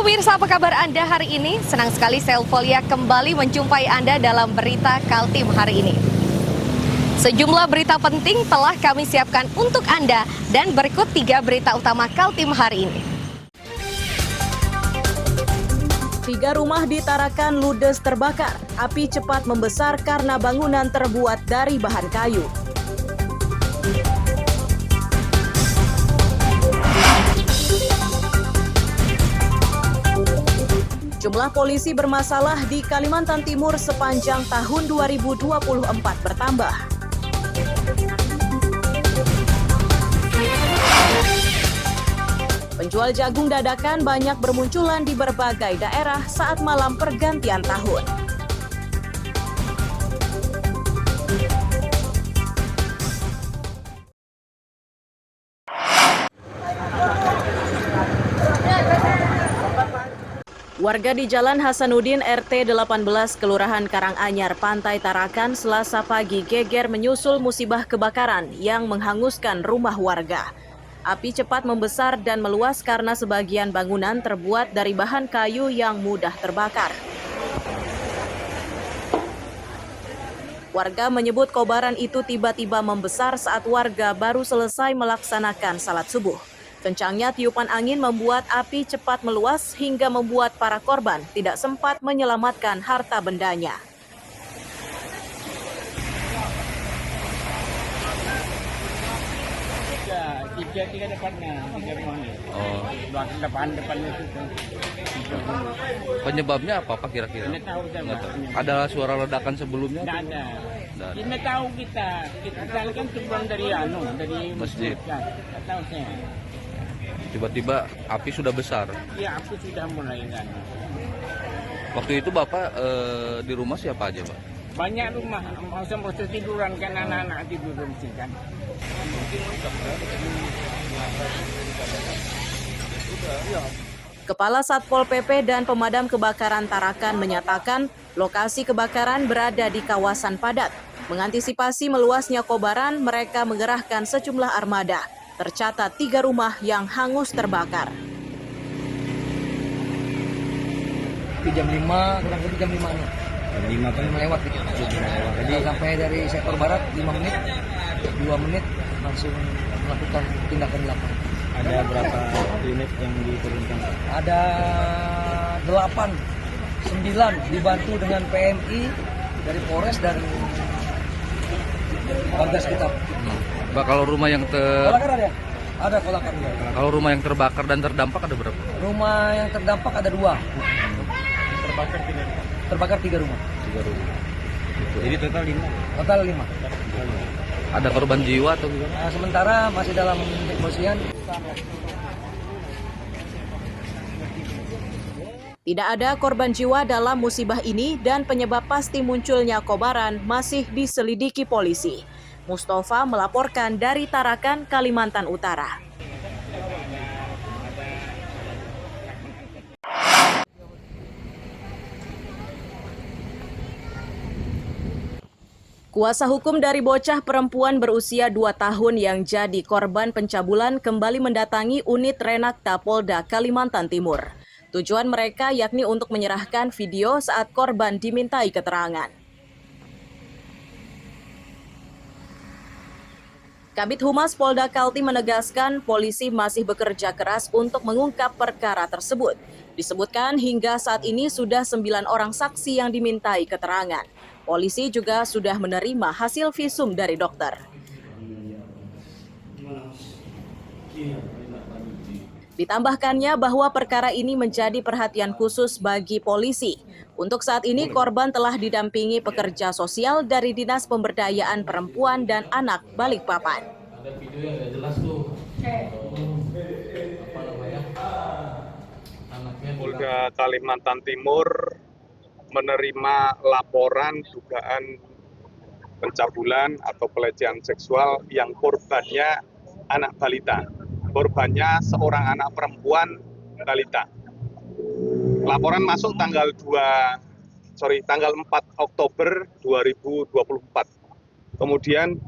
pemirsa, apa kabar Anda hari ini? Senang sekali saya Ulfolia kembali menjumpai Anda dalam berita Kaltim hari ini. Sejumlah berita penting telah kami siapkan untuk Anda dan berikut 3 berita utama Kaltim hari ini. 3 rumah di Tarakan ludes terbakar. Api cepat membesar karena bangunan terbuat dari bahan kayu. Jumlah polisi bermasalah di Kalimantan Timur sepanjang tahun 2024 bertambah. Penjual jagung dadakan banyak bermunculan di berbagai daerah saat malam pergantian tahun. Warga di Jalan Hasanuddin RT 18 Kelurahan Karanganyar, Pantai Tarakan, Selasa pagi geger menyusul musibah kebakaran yang menghanguskan rumah warga. Api cepat membesar dan meluas karena sebagian bangunan terbuat dari bahan kayu yang mudah terbakar. Warga menyebut kobaran itu tiba-tiba membesar saat warga baru selesai melaksanakan salat subuh. Kencangnya tiupan angin membuat api cepat meluas hingga membuat para korban tidak sempat menyelamatkan harta bendanya. Tiga depannya, 3 rumahnya. Oh. Depannya itu. Penyebabnya apa kira-kira? Tidak tahu sama. Ada suara ledakan sebelumnya? Tidak ada. Tidak tahu kita kan turun dari masjid. Tidak tahu saya. Tiba-tiba api sudah besar. Iya, api sudah mulai kan. Waktu itu Bapak di rumah siapa aja, Pak? Banyak rumah, masa tiduran kan anak-anak tidur sih kan. Kepala Satpol PP dan Pemadam Kebakaran Tarakan menyatakan lokasi kebakaran berada di kawasan padat. Mengantisipasi meluasnya kobaran, mereka mengerahkan sejumlah armada. Tercatat 3 rumah yang hangus terbakar. Jam 5, kurang lebih jam 5 nih. Jam 5 kan melewat gitu. Jadi sampai dari sektor barat 5 menit, 2 menit langsung melakukan tindakan di lapangan. Ada berapa unit yang diturunkan? Ada 8, 9 dibantu dengan PMI dari Polres dan warga sekitar. Pak, kalau rumah yang Kolakan ada? Ada kolakan. Kalau rumah yang terbakar dan terdampak ada berapa? Rumah yang terdampak ada 2. Terbakar 3 rumah. 3 rumah. Jadi total 5. Total 5. Ada korban jiwa atau gimana? Nah, sementara masih dalam pembersihan. Tidak ada korban jiwa dalam musibah ini dan penyebab pasti munculnya kobaran masih diselidiki polisi. Mustafa melaporkan dari Tarakan, Kalimantan Utara. Kuasa hukum dari bocah perempuan berusia 2 tahun yang jadi korban pencabulan kembali mendatangi unit Renakta Polda Kalimantan Timur. Tujuan mereka yakni untuk menyerahkan video saat korban dimintai keterangan. Kabid Humas Polda Kaltim menegaskan polisi masih bekerja keras untuk mengungkap perkara tersebut. Disebutkan hingga saat ini sudah 9 orang saksi yang dimintai keterangan. Polisi juga sudah menerima hasil visum dari dokter. Ditambahkannya bahwa perkara ini menjadi perhatian khusus bagi polisi. Untuk saat ini korban telah didampingi pekerja sosial dari Dinas Pemberdayaan Perempuan dan Anak Balikpapan. Ada video yang nggak jelas tuh. Polda Kalimantan Timur menerima laporan dugaan pencabulan atau pelecehan seksual yang korbannya anak balita. Korbannya seorang anak perempuan balita. Laporan masuk tanggal 4 Oktober 2024. Kemudian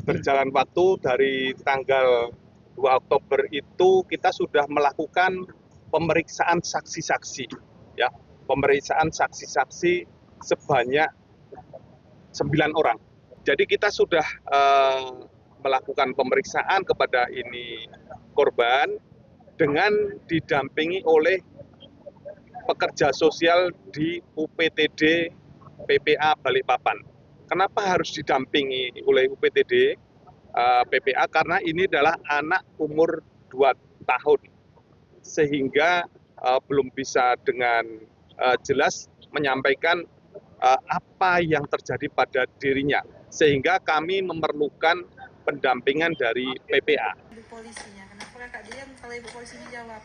berjalan waktu dari tanggal 2 Oktober itu kita sudah melakukan pemeriksaan saksi-saksi, ya, pemeriksaan saksi-saksi sebanyak 9 orang. Jadi kita sudah melakukan pemeriksaan kepada ini korban dengan didampingi oleh pekerja sosial di UPTD PPA Balikpapan. Kenapa harus didampingi oleh UPTD PPA? Karena ini adalah anak umur 2 tahun, sehingga belum bisa dengan jelas menyampaikan apa yang terjadi pada dirinya, sehingga kami memerlukan pendampingan dari PPA. Ibu polisinya, kenapa kakak diam kalau ibu polisinya jawab?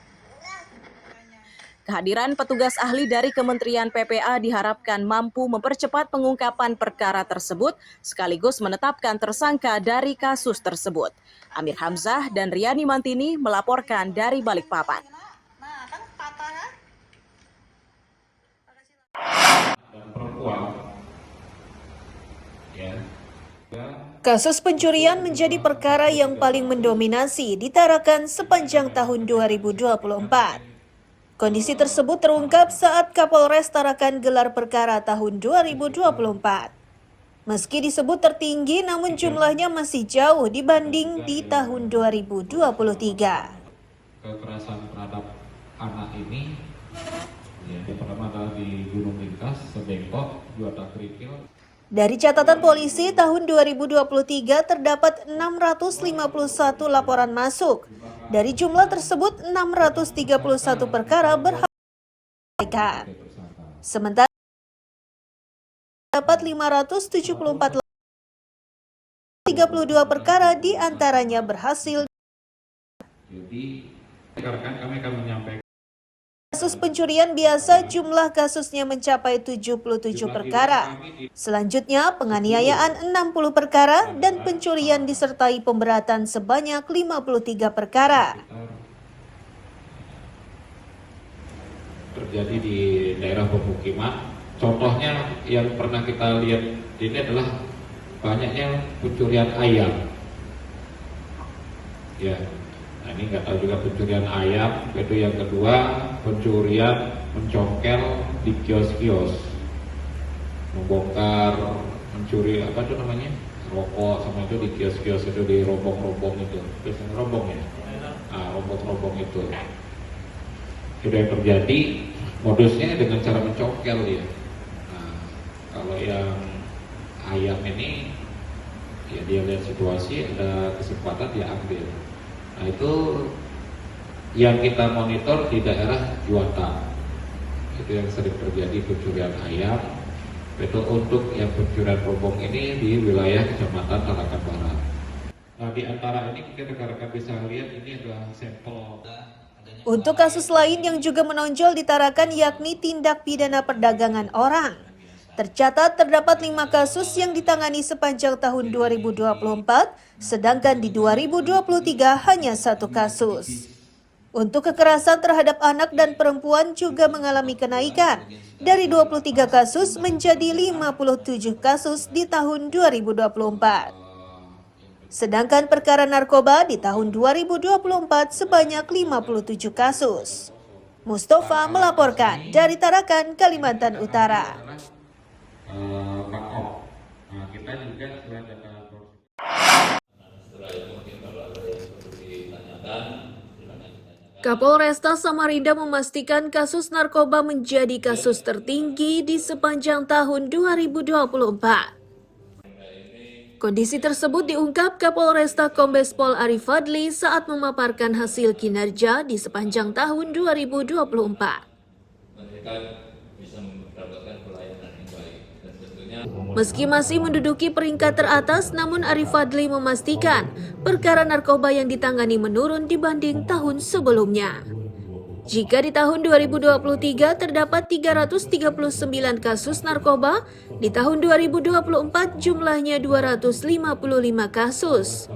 Kehadiran petugas ahli dari Kementerian PPA diharapkan mampu mempercepat pengungkapan perkara tersebut sekaligus menetapkan tersangka dari kasus tersebut. Amir Hamzah dan Riani Mantini melaporkan dari Balikpapan. Nah, kan patah kan? Dan perempuan ya. Kasus pencurian menjadi perkara yang paling mendominasi di Tarakan sepanjang tahun 2024. Kondisi tersebut terungkap saat Kapolres Tarakan gelar perkara tahun 2024. Meski disebut tertinggi, namun jumlahnya masih jauh dibanding di tahun 2023. Kekerasan terhadap anak ini ya, yang pertama adalah di Gunung Ringkas, Sebengkok, Juanda Kerikil. Dari catatan polisi, tahun 2023 terdapat 651 laporan masuk. Dari jumlah tersebut, 631 perkara berhasil diselesaikan. Sementara terdapat 574 32 perkara diantaranya berhasil. Jadi, rekan-rekan kami akan menyampaikan Kasus pencurian biasa jumlah kasusnya mencapai 77 perkara. Selanjutnya penganiayaan 60 perkara dan pencurian disertai pemberatan sebanyak 53 perkara. terjadi di daerah pemukiman. Contohnya yang pernah kita lihat ini adalah banyaknya pencurian ayam. Ya, nah ini nggak tahu juga pencurian ayam. Itu yang kedua, pencurian mencongkel di kios-kios, membongkar, mencuri apa itu namanya, rokok sama itu di kios-kios itu, di rombong-rombong itu, biasanya rombong ya, nah, rombong-rombong itu yang terjadi. Modusnya dengan cara mencongkel ya. Nah, kalau yang ayam ini ya dia lihat situasi ada kesempatan dia ambil. Nah itu yang kita monitor di daerah Juanda, itu yang sering terjadi pencurian ayam. Itu untuk yang pencurian rombong ini di wilayah Kecamatan Tarakan Barat. Nah di antara ini kita rekan-rekan bisa lihat ini adalah sampel. Untuk kasus lain yang juga menonjol di Tarakan yakni tindak pidana perdagangan orang. Tercatat terdapat 5 kasus yang ditangani sepanjang tahun 2024, sedangkan di 2023 hanya 1 kasus. Untuk kekerasan terhadap anak dan perempuan juga mengalami kenaikan dari 23 kasus menjadi 57 kasus di tahun 2024. Sedangkan perkara narkoba di tahun 2024 sebanyak 57 kasus. Mustafa melaporkan dari Tarakan, Kalimantan Utara. Kapolresta Samarinda memastikan kasus narkoba menjadi kasus tertinggi di sepanjang tahun 2024. Kondisi tersebut diungkap Kapolresta Kombes Pol Arif Fadli saat memaparkan hasil kinerja di sepanjang tahun 2024. Meski masih menduduki peringkat teratas, namun Arif Fadli memastikan perkara narkoba yang ditangani menurun dibanding tahun sebelumnya. Jika di tahun 2023 terdapat 339 kasus narkoba, di tahun 2024 jumlahnya 255 kasus.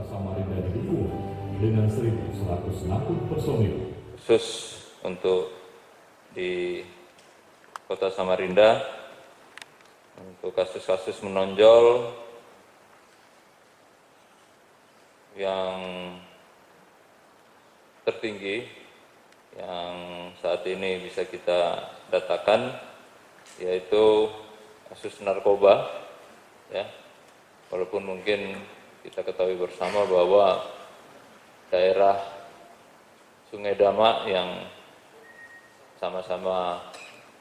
Dengan 1.160 personil. Khusus untuk di Kota Samarinda, untuk kasus-kasus menonjol yang tertinggi yang saat ini bisa kita datakan, yaitu kasus narkoba, ya. Walaupun mungkin kita ketahui bersama bahwa daerah Sungai Dama yang sama-sama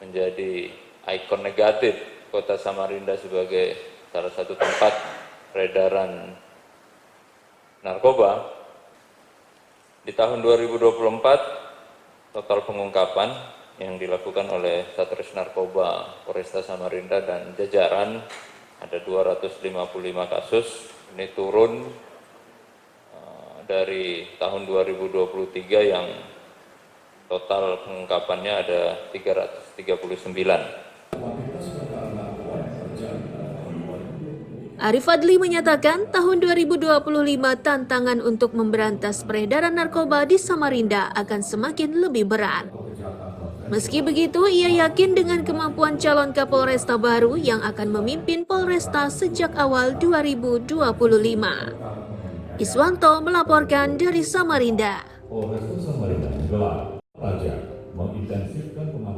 menjadi ikon negatif kota Samarinda sebagai salah satu tempat peredaran narkoba, di tahun 2024 total pengungkapan yang dilakukan oleh Satres Narkoba Polresta Samarinda dan jajaran ada 255 kasus. Ini turun dari tahun 2023 yang total pengungkapannya ada 339. Arif Fadli menyatakan tahun 2025 tantangan untuk memberantas peredaran narkoba di Samarinda akan semakin lebih berat. Meski begitu, ia yakin dengan kemampuan calon Kapolresta baru yang akan memimpin Polresta sejak awal 2025. Iswanto melaporkan dari Samarinda. Polresta Samarinda menggelar pelajar mengintensifkan pemantauan